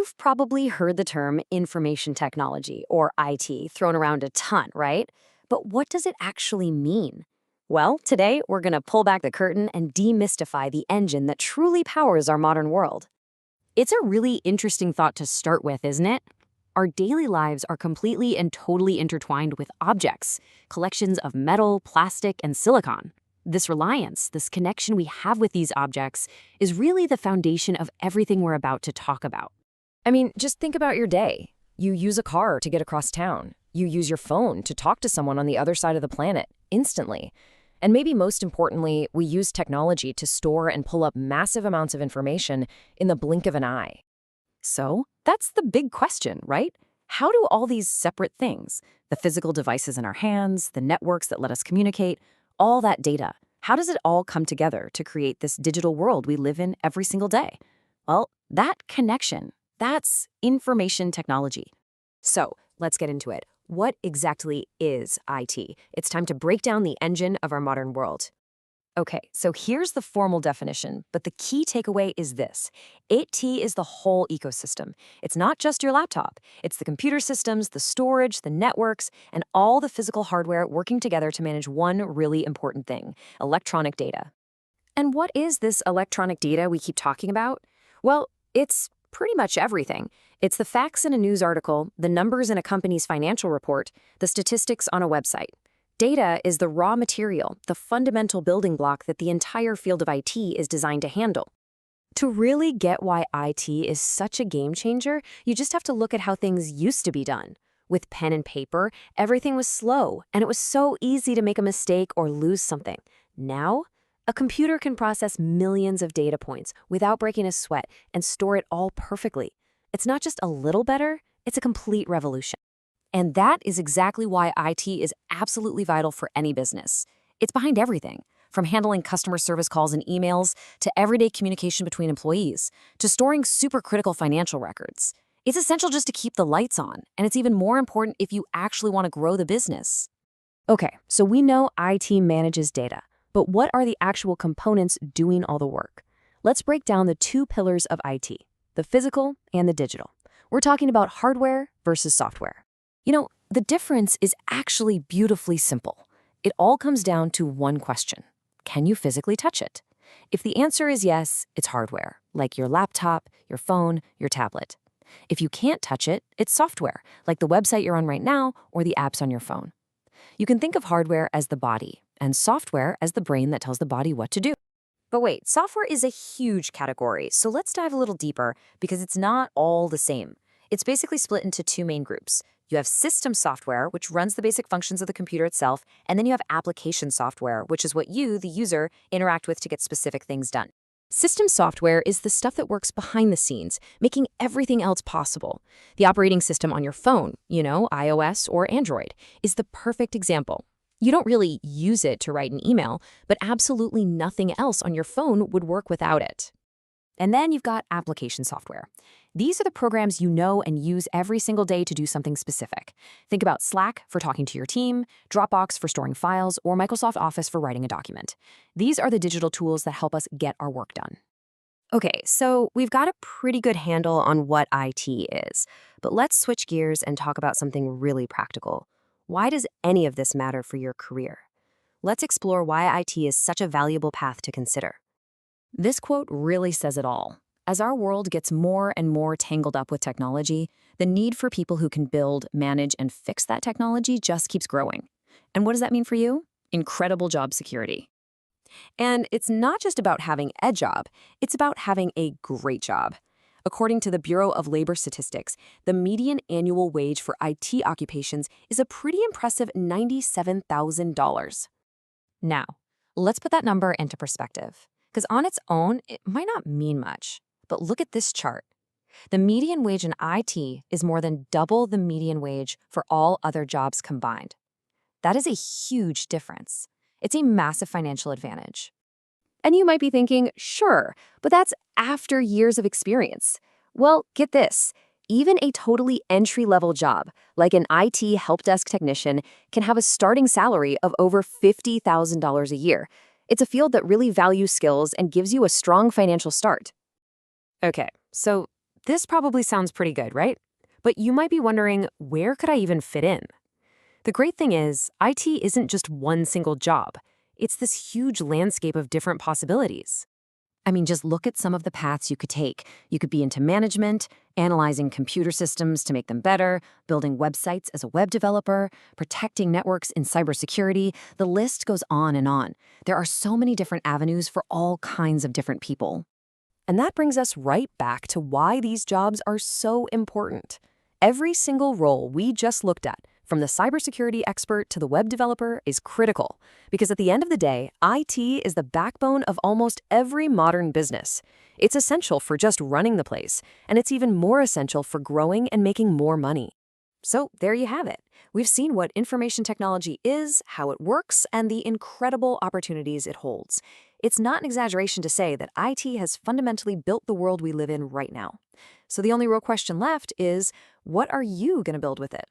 You've probably heard the term information technology, or IT, thrown around a ton, right? But what does it actually mean? Well, today we're going to pull back the curtain and demystify the engine that truly powers our modern world. It's a really interesting thought to start with, isn't it? Our daily lives are completely and totally intertwined with objects, collections of metal, plastic, and silicon. This reliance, this connection we have with these objects, is really the foundation of everything we're about to talk about. I mean, just think about your day. You use a car to get across town. You use your phone to talk to someone on the other side of the planet instantly. And maybe most importantly, we use technology to store and pull up massive amounts of information in the blink of an eye. So, that's the big question, right? How do all these separate things, the physical devices in our hands, the networks that let us communicate, all that data, how does it all come together to create this digital world we live in every single day? Well, that connection, that's information technology. So, let's get into it. What exactly is IT? It's time to break down the engine of our modern world. Okay, so here's the formal definition, but the key takeaway is this. IT is the whole ecosystem. It's not just your laptop. It's the computer systems, the storage, the networks, and all the physical hardware working together to manage one really important thing, electronic data. And what is this electronic data we keep talking about? Well, it's pretty much everything. It's the facts in a news article, the numbers in a company's financial report, the statistics on a website. Data is the raw material, the fundamental building block that the entire field of IT is designed to handle. To really get why IT is such a game changer, you just have to look at how things used to be done. With pen and paper, everything was slow, and it was so easy to make a mistake or lose something. Now, a computer can process millions of data points without breaking a sweat and store it all perfectly. It's not just a little better, it's a complete revolution. And that is exactly why IT is absolutely vital for any business. It's behind everything, from handling customer service calls and emails, to everyday communication between employees, to storing supercritical financial records. It's essential just to keep the lights on, and it's even more important if you actually want to grow the business. Okay, so we know IT manages data, but what are the actual components doing all the work? Let's break down the two pillars of IT, the physical and the digital. We're talking about hardware versus software. You know, the difference is actually beautifully simple. It all comes down to one question. Can you physically touch it? If the answer is yes, it's hardware, like your laptop, your phone, your tablet. If you can't touch it, it's software, like the website you're on right now or the apps on your phone. You can think of hardware as the body and software as the brain that tells the body what to do. But wait, software is a huge category, so let's dive a little deeper because it's not all the same. It's basically split into two main groups. You have system software, which runs the basic functions of the computer itself, and then you have application software, which is what you, the user, interact with to get specific things done. System software is the stuff that works behind the scenes, making everything else possible. The operating system on your phone, iOS or Android, is the perfect example. You don't really use it to write an email, but absolutely nothing else on your phone would work without it. And then you've got application software. These are the programs you know and use every single day to do something specific. Think about Slack for talking to your team, Dropbox for storing files, or Microsoft Office for writing a document. These are the digital tools that help us get our work done. Okay, so we've got a pretty good handle on what IT is, but let's switch gears and talk about something really practical. Why does any of this matter for your career? Let's explore why IT is such a valuable path to consider. This quote really says it all. As our world gets more and more tangled up with technology, the need for people who can build, manage, and fix that technology just keeps growing. And what does that mean for you? Incredible job security. And it's not just about having a job, it's about having a great job. According to the Bureau of Labor Statistics, the median annual wage for IT occupations is a pretty impressive $97,000. Now, let's put that number into perspective. Because on its own, it might not mean much. But look at this chart. The median wage in IT is more than double the median wage for all other jobs combined. That is a huge difference. It's a massive financial advantage. And you might be thinking, sure, but that's after years of experience. Well, get this. Even a totally entry-level job, like an IT help desk technician, can have a starting salary of over $50,000 a year. It's a field that really values skills and gives you a strong financial start. Okay, so This probably sounds pretty good, right? But you might be wondering, where could I even fit in? The great thing is, IT isn't just one single job. It's this huge landscape of different possibilities. I mean, just look at some of the paths you could take. You could be into management, analyzing computer systems to make them better, building websites as a web developer, protecting networks in cybersecurity. The list goes on and on. There are so many different avenues for all kinds of different people. And that brings us right back to why these jobs are so important. Every single role we just looked at, from the cybersecurity expert to the web developer, is critical. Because at the end of the day, IT is the backbone of almost every modern business. It's essential for just running the place, and it's even more essential for growing and making more money. So there you have it. We've seen what information technology is, how it works, and the incredible opportunities it holds. It's not an exaggeration to say that IT has fundamentally built the world we live in right now. So the only real question left is, what are you going to build with it?